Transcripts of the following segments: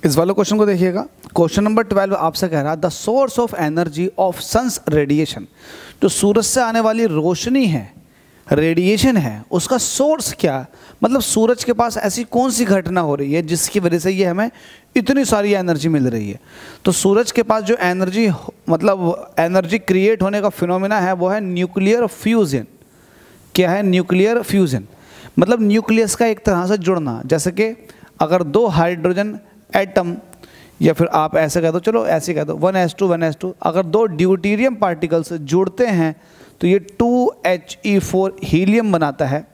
इस वाले क्वेश्चन को देखिएगा। क्वेश्चन नंबर 12 आपसे कह रहा है the source of energy of sun's radiation, जो सूरज से आने वाली रोशनी है, रेडिएशन है, उसका सोर्स क्या, मतलब सूरज के पास ऐसी कौन सी घटना हो रही है जिसकी वजह से ये हमें इतनी सारी एनर्जी मिल रही है। तो सूरज के पास जो एनर्जी, मतलब एनर्जी क्रिएट होने का फिनोमेना है वो है न्यूक्लियर फ्यूजन। क्या है? न्यूक्लियर फ्यूजन, मतलब न्यूक्लियस का एक तरह से जुड़ना। जैसे कि अगर दो हाइड्रोजन एटम, या फिर आप ऐसे कह दो, चलो ऐसे कह दो 1s2 1s2, अगर दो ड्यूटेरियम पार्टिकल्स जुड़ते हैं तो ये 2He4 हीलियम बनाता है,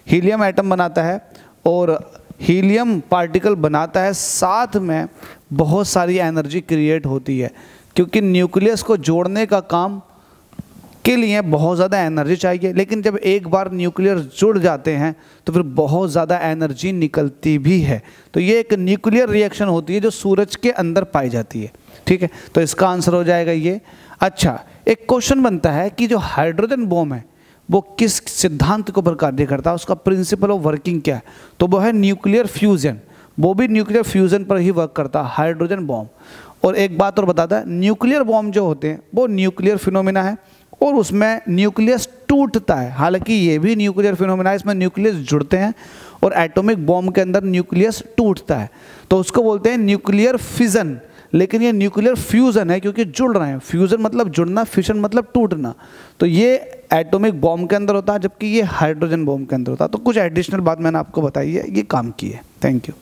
हीलियम एटम बनाता है और हीलियम पार्टिकल बनाता है, साथ में बहुत सारी एनर्जी क्रिएट होती है, क्योंकि न्यूक्लियस को जोड़ने का काम के लिए बहुत ज़्यादा एनर्जी चाहिए। लेकिन जब एक बार न्यूक्लियर जुड़ जाते हैं तो फिर बहुत ज़्यादा एनर्जी निकलती भी है। तो ये एक न्यूक्लियर रिएक्शन होती है जो सूरज के अंदर पाई जाती है। ठीक है, तो इसका आंसर हो जाएगा ये। अच्छा, एक क्वेश्चन बनता है कि जो हाइड्रोजन बॉम्ब है वो किस सिद्धांत के ऊपर कार्य करता है, उसका प्रिंसिपल ऑफ वर्किंग क्या है? तो वो है न्यूक्लियर फ्यूजन। वो भी न्यूक्लियर फ्यूजन पर ही वर्क करता है हाइड्रोजन बॉम्ब। और एक बात और बताता है, न्यूक्लियर बॉम्ब जो होते हैं वो न्यूक्लियर फिनोमिना है और उसमें न्यूक्लियस टूटता है। हालांकि ये भी न्यूक्लियर फिनोमिना है, इसमें न्यूक्लियस जुड़ते हैं और एटॉमिक बॉम्ब के अंदर न्यूक्लियस टूटता है, तो उसको बोलते हैं न्यूक्लियर फिजन। लेकिन ये न्यूक्लियर फ्यूजन है क्योंकि जुड़ रहे हैं। फ्यूजन मतलब जुड़ना, फिशन मतलब टूटना। तो ये एटॉमिक बॉम्ब के अंदर होता है, जबकि ये हाइड्रोजन बॉम्ब के अंदर होता है। तो कुछ एडिशनल बात मैंने आपको बताई है, ये काम की है। Thank you.